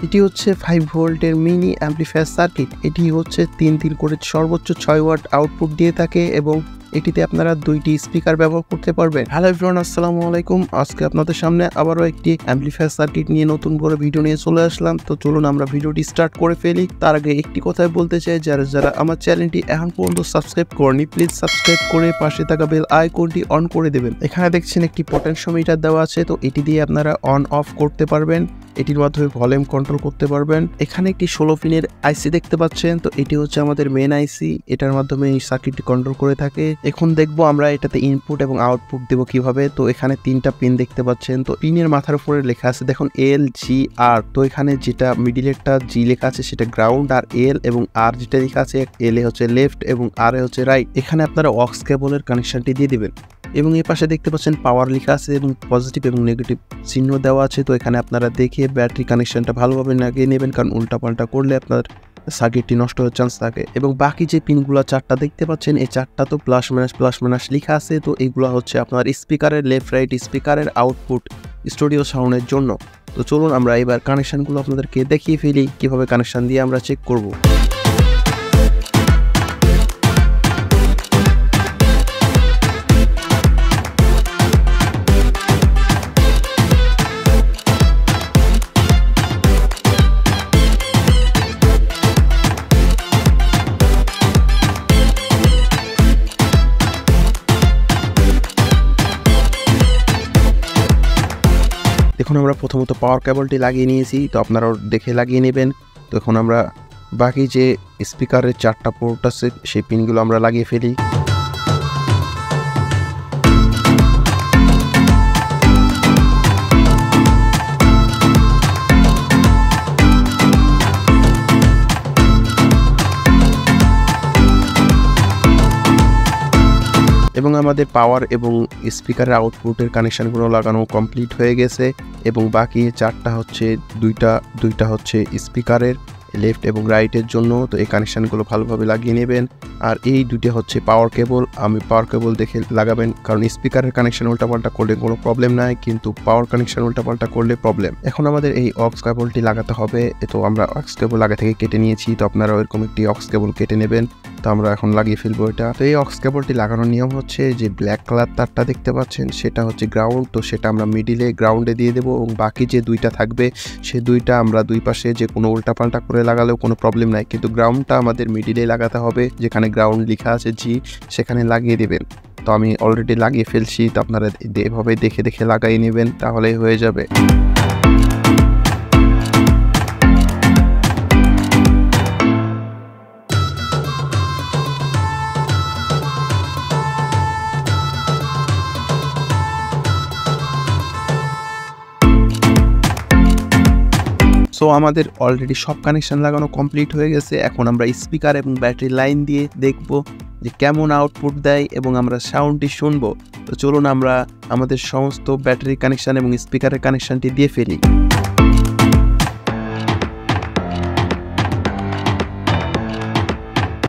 এটি হচ্ছে 5 ভোল্টের মিনি অ্যাম্পলিফায়ার সার্কিট। এটি হচ্ছে 3 করে সর্বোচ্চ 6 ওয়াট আউটপুট দিয়ে থাকে এবং এটিতে আপনারা 2টি স্পিকার ব্যবহার করতে পারবেন। হ্যালো এভরিওয়ান, আসসালামু আলাইকুম। আজকে আপনাদের সামনে আবারও একটি অ্যাম্পলিফায়ার সার্কিট নিয়ে নতুন করে ভিডিও নিয়ে চলে আসলাম। তো চলুন আমরা ভিডিওটি স্টার্ট করে ফেলি। তার আগে একটি কথাই বলতে চাই, যারা আমার চ্যানেলটি এখন পর্যন্ত সাবস্ক্রাইব করেনি, প্লিজ সাবস্ক্রাইব করে পাশে থাকা বেল আইকনটি অন করে দেবেন। এখানে দেখছেন একটি পটেনশিওমিটার দেওয়া আছে, তো এটি দিয়ে আপনারা অন অফ করতে পারবেন। এটির মাধ্যমে ভলিউম কন্ট্রোল করতে পারবেন। এখানে একটি 16 পিনের আইসি দেখতে পাচ্ছেন, তো এটি হচ্ছে আমাদের মেন আইসি। এটার মাধ্যমে এই সার্কিটটি কন্ট্রোল করে থাকে। এখন দেখবো আমরা এটাতে ইনপুট এবং আউটপুট দেবো কিভাবে। তো এখানে 3টা পিন দেখতে পাচ্ছেন, তো পিনের মাথার উপরে লেখা আছে দেখুন এল জি আর। তো এখানে যেটা মিডিলেরটা জি লেখা আছে সেটা গ্রাউন্ড, আর এল এবং আর যেটা লেখা আছে, এল এ হচ্ছে লেফট এবং আর এ হচ্ছে রাইট। এখানে আপনারা অক্স কেবলের কানেকশনটি দিয়ে দিবেন এবং এই পাশে দেখতে পাচ্ছেন পাওয়ার লেখা আছে এবং পজিটিভ এবং নেগেটিভ চিহ্ন দেওয়া আছে। তো এখানে আপনারা দেখে ব্যাটারি কানেকশনটা ভালোভাবে লাগিয়ে নেবেন, কারণ উল্টাপাল্টা করলে আপনার সার্কিটটি নষ্ট হওয়ার চান্স থাকে। এবং বাকি যে পিনগুলো 4টা দেখতে পাচ্ছেন, এই 4টা তো প্লাস মাইনাস লেখা আছে। তো এইগুলো হচ্ছে আপনার স্পিকারের লেফট রাইট স্পিকারের আউটপুট স্টুডিও সাউন্ডের জন্য। তো চলুন আমরা এবার কানেকশনগুলো আপনাদেরকে দেখিয়ে ফেলি, কিভাবে কানেকশন দিয়ে আমরা চেক করব। এখন আমরা প্রথমত পাওয়ার কেবলটি লাগিয়ে নিয়েছি, তো আপনারাও দেখে লাগিয়ে নেবেন। তো এখন আমরা বাকি যে স্পিকারের 4টা পোর্ট আছে সেই পিনগুলো আমরা লাগিয়ে ফেলি। এবং আমাদের পাওয়ার এবং স্পিকারের আউটপুটের কানেকশানগুলো লাগানো কমপ্লিট হয়ে গেছে। এবং বাকি 4টা হচ্ছে দুইটা হচ্ছে স্পিকারের লেফট এবং রাইটের জন্য। তো এই কানেকশানগুলো ভালোভাবে লাগিয়ে নেবেন। আর এই দুটো হচ্ছে পাওয়ার কেবল। আমি পাওয়ার কেবল দেখে লাগাবেন, কারণ স্পিকারের কানেকশান উল্টাপাল্টা করলে কোনো প্রবলেম নাই, কিন্তু পাওয়ার কানেকশান উল্টাপাল্টা করলে প্রবলেম। এখন আমাদের এই অক্স কেবলটি লাগাতে হবে। তো আমরা অক্স কেবল আগে থেকে কেটে নিয়েছি, তো আপনারা এরকম একটি অক্স কেবল কেটে নেবেন। তো আমরা এখন লাগিয়ে ফেলবো এটা। তো এই অক্স কেবলটি লাগানোর নিয়ম হচ্ছে, যে ব্ল্যাক কালার তারটা দেখতে পাচ্ছেন সেটা হচ্ছে গ্রাউন্ড। তো সেটা আমরা মিডিলে গ্রাউন্ডে দিয়ে দেবো এবং বাকি যে 2টা থাকবে সে 2টা আমরা দুই পাশে যে কোনো উল্টাপাল্টা করে লাগালেও কোনো প্রবলেম নাই, কিন্তু গ্রাউন্ডটা আমাদের মিডিলে লাগাতে হবে। যেখানে গ্রাউন্ড লেখা আছে জি, সেখানে লাগিয়ে দেবেন। তো আমি অলরেডি লাগিয়ে ফেলছি, তো আপনারা এভাবে দেখে দেখে লাগাই নেবেন, তাহলেই হয়ে যাবে। সো আমাদের অলরেডি সব কানেকশন লাগানো কমপ্লিট হয়ে গেছে। এখন আমরা স্পিকার এবং ব্যাটারি লাইন দিয়ে দেখব যে কেমন আউটপুট দেয় এবং আমরা সাউন্ডটি শুনবো। তো চলুন আমরা আমাদের সমস্ত ব্যাটারি কানেকশন এবং স্পিকারের কানেকশনটি দিয়ে ফেলি।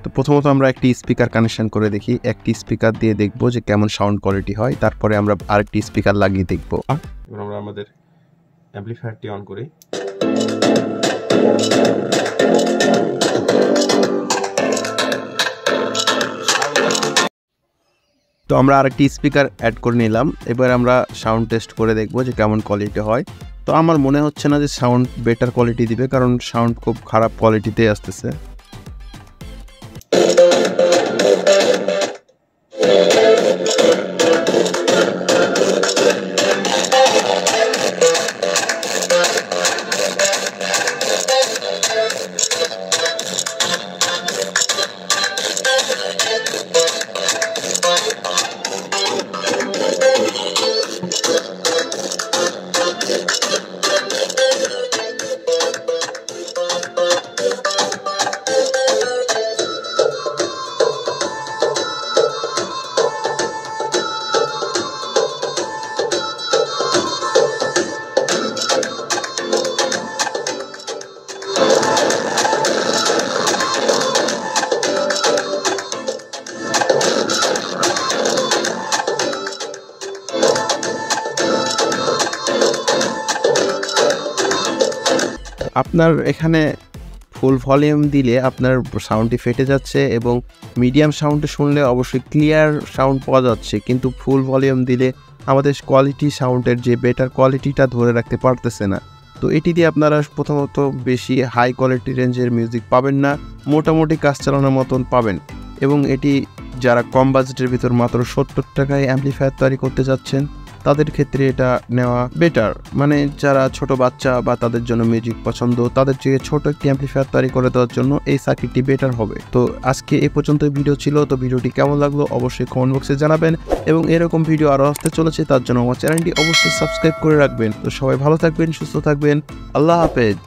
তো প্রথমত আমরা একটি স্পিকার কানেকশন করে দেখি, একটি স্পিকার দিয়ে দেখব যে কেমন সাউন্ড কোয়ালিটি হয়। তারপরে আমরা আরেকটি স্পিকার লাগিয়ে দেখব। এখন আমরা আমাদের অ্যাম্পলিফায়ারটি অন করি। তো আমরা আরেকটি স্পিকার অ্যাড করে নিলাম। এবার আমরা সাউন্ড টেস্ট করে দেখব যে কেমন কোয়ালিটি হয়। তো আমার মনে হচ্ছে না যে সাউন্ড বেটার কোয়ালিটি দিবে, কারণ সাউন্ড খুব খারাপ কোয়ালিটিতে আসতেছে। আপনার এখানে ফুল ভলিউম দিলে আপনার সাউন্ডটি ফেটে যাচ্ছে এবং মিডিয়াম সাউন্ডে শুনলে অবশ্যই ক্লিয়ার সাউন্ড পাওয়া যাচ্ছে, কিন্তু ফুল ভলিউম দিলে আমাদের কোয়ালিটি সাউন্ডের যে বেটার কোয়ালিটিটা ধরে রাখতে পারতেছে না। তো এটি দিয়ে আপনারা প্রথমত বেশি হাই কোয়ালিটি রেঞ্জের মিউজিক পাবেন না, মোটামুটি কাজ চালানোর মতন পাবেন। এবং এটি যারা কম বাজেটের ভিতর মাত্র 70 টাকায় অ্যাম্পলিফায়ার তৈরি করতে যাচ্ছেন তাদের ক্ষেত্রে এটা নেওয়া বেটার। মানে যারা ছোট বাচ্চা বা তাদের জন্য মিউজিক পছন্দ, তাদের থেকে ছোট একটি অ্যাম্পলিফায়ার তৈরি করে দেওয়ার জন্য এই সার্কিটটি বেটার হবে। তো আজকে এ পর্যন্ত ভিডিও ছিল। তো ভিডিওটি কেমন লাগলো অবশ্যই কমেন্ট বক্সে জানাবেন এবং এরকম ভিডিও আরও আসতে চলেছে, তার জন্য আমার চ্যানেলটি অবশ্যই সাবস্ক্রাইব করে রাখবেন। তো সবাই ভালো থাকবেন, সুস্থ থাকবেন, আল্লাহ হাফেজ।